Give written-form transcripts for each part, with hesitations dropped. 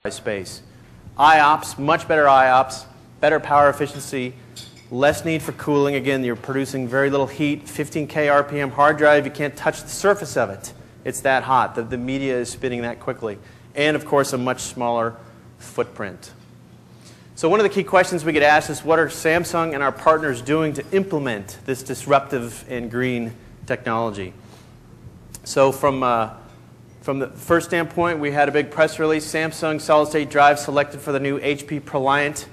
space. IOPS, much better IOPS, better power efficiency, less need for cooling. Again, you're producing very little heat. 15K RPM hard drive, you can't touch the surface of it. It's that hot. The media is spinning that quickly. And, of course, a much smaller footprint. So one of the key questions we get asked is, what are Samsung and our partners doing to implement this disruptive and green technology? So from the first standpoint, we had a big press release. Samsung solid-state drive selected for the new HP ProLiant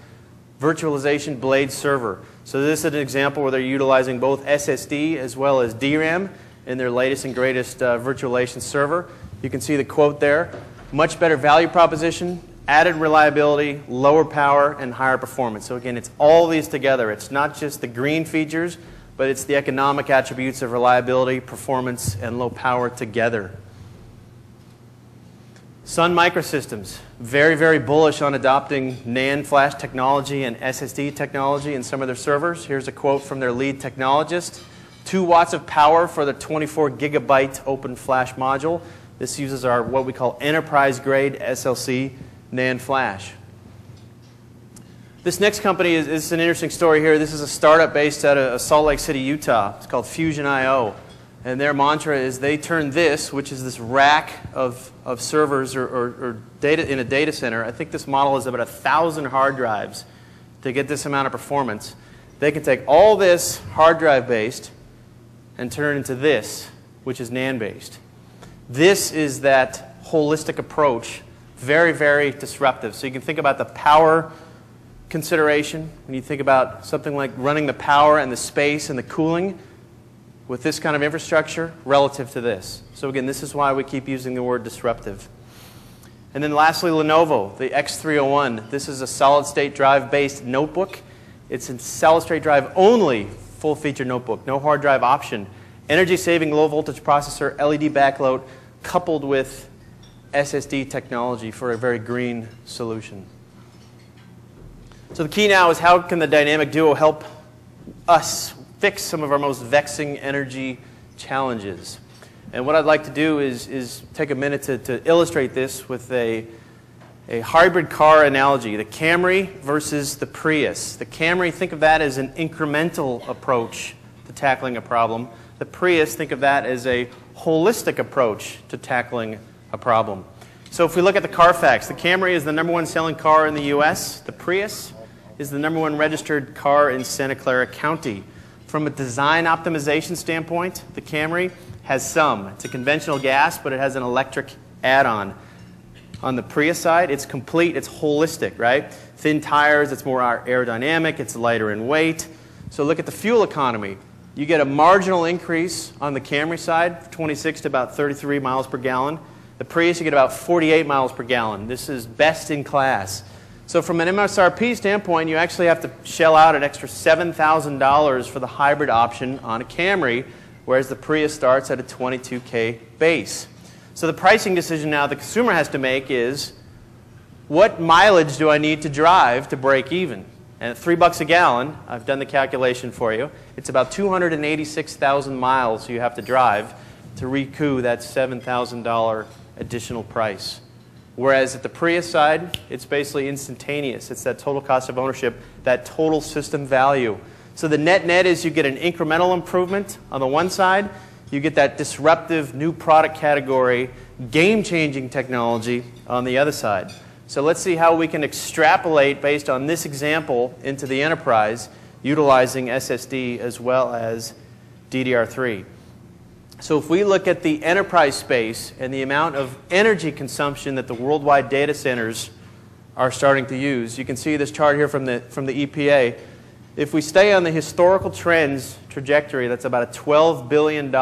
virtualization blade server. So this is an example where they're utilizing both SSD as well as DRAM in their latest and greatest virtualization server. You can see the quote there. Much better value proposition, added reliability, lower power, and higher performance. So again, it's all these together. It's not just the green features, but it's the economic attributes of reliability, performance, and low power together. Sun Microsystems, very, very bullish on adopting NAND flash technology and SSD technology in some of their servers. Here's a quote from their lead technologist. 2 watts of power for the 24 gigabyte open flash module. This uses our what we call enterprise-grade SLC NAND flash. This next company is an interesting story here. This is a startup based out of Salt Lake City, Utah. It's called Fusion.io. And their mantra is they turn this, which is this rack of servers or data in a data center. I think this model is about 1,000 hard drives to get this amount of performance. They can take all this hard drive based and turn it into this, which is NAND based. This is that holistic approach, very, very disruptive. So you can think about the power consideration when you think about something like running the power and the space and the cooling with this kind of infrastructure relative to this. So again, this is why we keep using the word disruptive. And then lastly, Lenovo, the X301. This is a solid-state drive-based notebook. It's a solid-state drive only full-feature notebook, no hard drive option. Energy-saving low-voltage processor, LED backlight, coupled with SSD technology for a very green solution. So the key now is how can the dynamic duo help us fix some of our most vexing energy challenges. And what I'd like to do is take a minute to illustrate this with a hybrid car analogy, the Camry versus the Prius. The Camry, think of that as an incremental approach to tackling a problem. The Prius, think of that as a holistic approach to tackling a problem. So if we look at the Carfax, the Camry is the #1 selling car in the US. The Prius is the #1 registered car in Santa Clara County. From a design optimization standpoint, the Camry has some. It's a conventional gas, but it has an electric add-on. On the Prius side, it's complete, it's holistic, right? Thin tires, it's more aerodynamic, it's lighter in weight. So look at the fuel economy. You get a marginal increase on the Camry side, 26 to about 33 miles per gallon. The Prius, you get about 48 miles per gallon. This is best in class. So from an MSRP standpoint, you actually have to shell out an extra $7,000 for the hybrid option on a Camry, whereas the Prius starts at a $22K base. So the pricing decision now the consumer has to make is, what mileage do I need to drive to break even? And at $3 a gallon, I've done the calculation for you, it's about 286,000 miles you have to drive to recoup that $7,000 additional price. Whereas at the Prius side, it's basically instantaneous. It's that total cost of ownership, that total system value. So the net is you get an incremental improvement on the one side, you get that disruptive new product category, game-changing technology on the other side. So let's see how we can extrapolate based on this example into the enterprise utilizing SSD as well as DDR3. So if we look at the enterprise space and the amount of energy consumption that the worldwide data centers are starting to use, you can see this chart here from the EPA. If we stay on the historical trends trajectory, that's about a $12 billion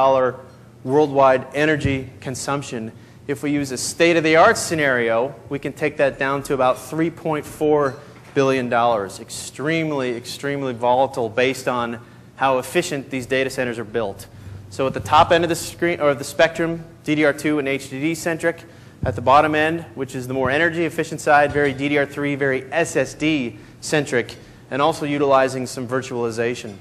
worldwide energy consumption. If we use a state-of-the-art scenario, we can take that down to about $3.4 billion. Extremely, extremely volatile based on how efficient these data centers are built. So at the top end of the screen or the spectrum, DDR2 and HDD centric. At the bottom end, which is the more energy efficient side, very DDR3, very SSD centric, and also utilizing some virtualization.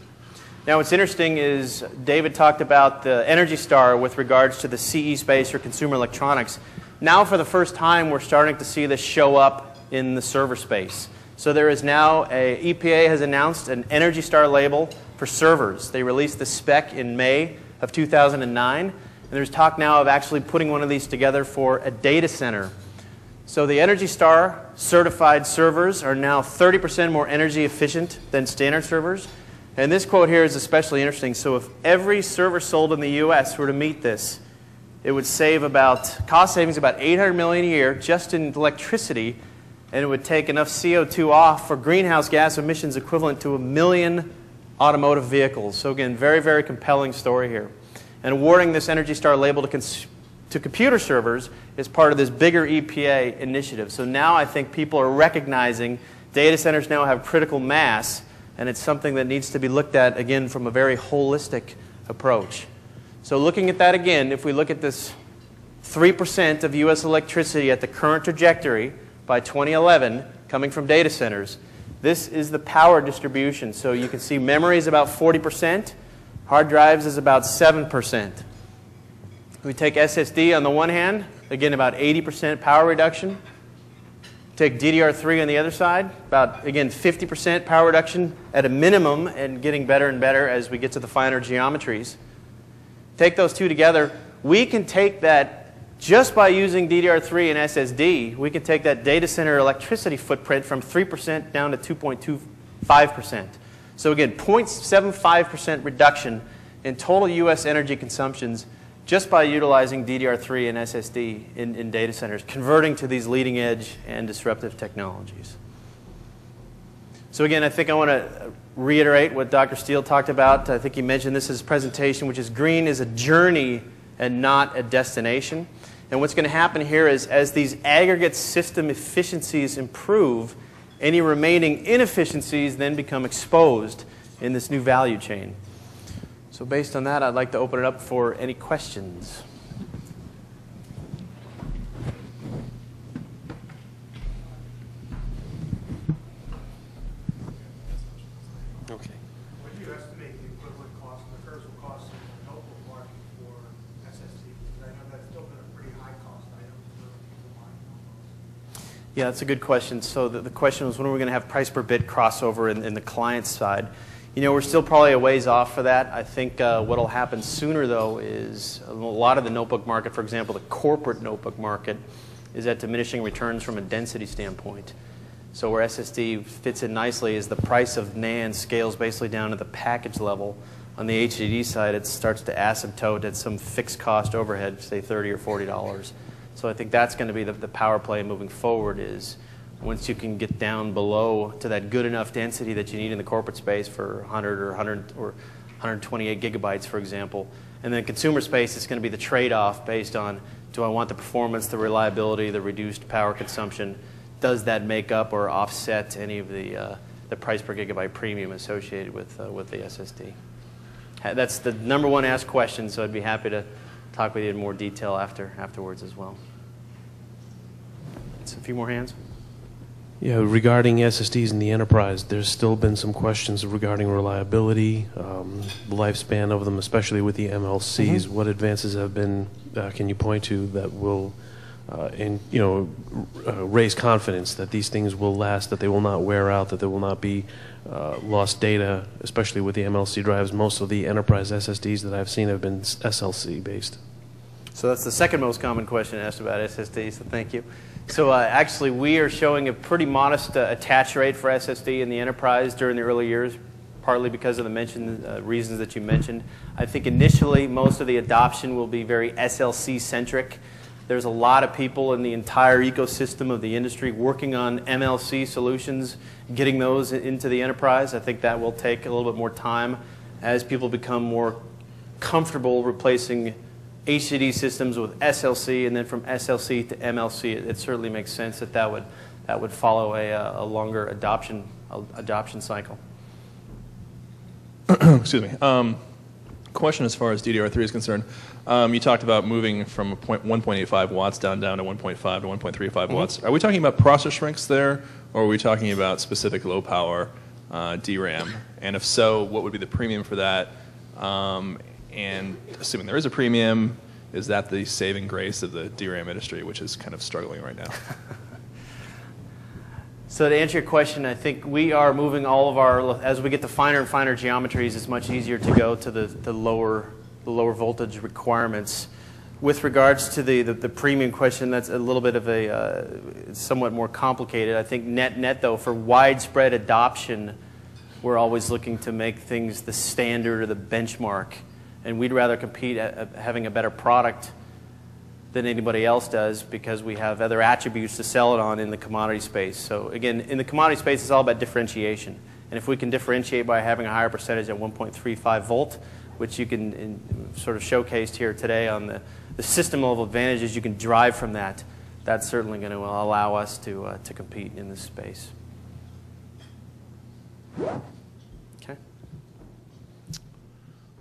Now what's interesting is David talked about the Energy Star with regards to the CE space or consumer electronics. Now for the first time we're starting to see this show up in the server space. So there is now EPA has announced an Energy Star label for servers. They released the spec in May of 2009, and there's talk now of actually putting one of these together for a data center. So the Energy Star certified servers are now 30% more energy efficient than standard servers. And this quote here is especially interesting. So if every server sold in the US were to meet this, it would save cost savings about $800 million a year just in electricity, and it would take enough CO2 off for greenhouse gas emissions equivalent to 1 million automotive vehicles. So again, very, very compelling story here. And awarding this Energy Star label to computer servers is part of this bigger EPA initiative. So now I think people are recognizing data centers now have critical mass, and it's something that needs to be looked at, again, from a very holistic approach. So looking at that again, if we look at this 3% of US electricity at the current trajectory by 2011 coming from data centers, this is the power distribution. So you can see memory is about 40%, hard drives is about 7%. We take SSD on the one hand, again about 80% power reduction. Take DDR3 on the other side, about, again, 50% power reduction at a minimum, and getting better and better as we get to the finer geometries. Take those two together, we can take that, just by using DDR3 and SSD, we can take that data center electricity footprint from 3% down to 2.25%. So again, 0.75% reduction in total US energy consumptions just by utilizing DDR3 and SSD in data centers, converting to these leading edge and disruptive technologies. So again, I think I want to reiterate what Dr. Steele talked about. I think he mentioned this in his presentation, which is green is a journey and not a destination. And what's going to happen here is as these aggregate system efficiencies improve, any remaining inefficiencies then become exposed in this new value chain. So based on that, I'd like to open it up for any questions. Okay. What do you estimate the equivalent cost of the cursor cost in the notebook market for SSD? Because I know that's still been a pretty high cost item for people buying notebooks. Yeah, that's a good question. So the question was when are we going to have price per bit crossover in the client side? You know, we're still probably a ways off for that. I think what will happen sooner, though, is a lot of the notebook market, for example, the corporate notebook market, is at diminishing returns from a density standpoint. So where SSD fits in nicely is the price of NAND scales basically down to the package level. On the HDD side, it starts to asymptote at some fixed cost overhead, say $30 or $40. So I think that's going to be the power play moving forward is once you can get down below to that good enough density that you need in the corporate space for 100 or 100 or 128 gigabytes, for example. And then consumer space is going to be the trade-off based on do I want the performance, the reliability, the reduced power consumption? Does that make up or offset any of the price per gigabyte premium associated with the SSD? That's the number one asked question, so I'd be happy to talk with you in more detail afterwards as well. It's a few more hands. Yeah, regarding SSDs in the enterprise, there's still been some questions regarding reliability, the lifespan of them, especially with the MLCs. What advances have been, can you point to that will raise confidence that these things will last, that they will not wear out, that there will not be lost data, especially with the MLC drives? Most of the enterprise SSDs that I've seen have been SLC based. So that's the second most common question asked about SSD, so thank you. So actually we are showing a pretty modest attach rate for SSD in the enterprise during the early years, partly because of the reasons that you mentioned. I think initially most of the adoption will be very SLC centric. There's a lot of people in the entire ecosystem of the industry working on MLC solutions, getting those into the enterprise. I think that will take a little bit more time as people become more comfortable replacing HDD systems with SLC, and then from SLC to MLC. It certainly makes sense that would follow a longer adoption cycle. Excuse me. Question as far as DDR3 is concerned. You talked about moving from 1.85 watts down to 1.5 to 1.35 watts. Are we talking about processor shrinks there, or are we talking about specific low power DRAM? And if so, what would be the premium for that? And assuming there is a premium, Is that the saving grace of the DRAM industry, which is kind of struggling right now? So to answer your question, I think we are moving all of our, as we get to finer and finer geometries, it's much easier to go to the lower voltage requirements. With regards to the premium question, that's a little bit of a somewhat more complicated. I think net though, for widespread adoption, we're always looking to make things the standard or the benchmark, and we'd rather compete at having a better product than anybody else does because we have other attributes to sell it on in the commodity space. So again, in the commodity space, it's all about differentiation. And if we can differentiate by having a higher percentage at 1.35 volt, which you can sort of showcased here today on the system level advantages you can drive from that, that's certainly going to allow us to compete in this space. Okay.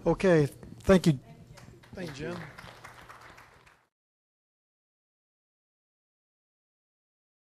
Okay, thank you. Thank you, Jim.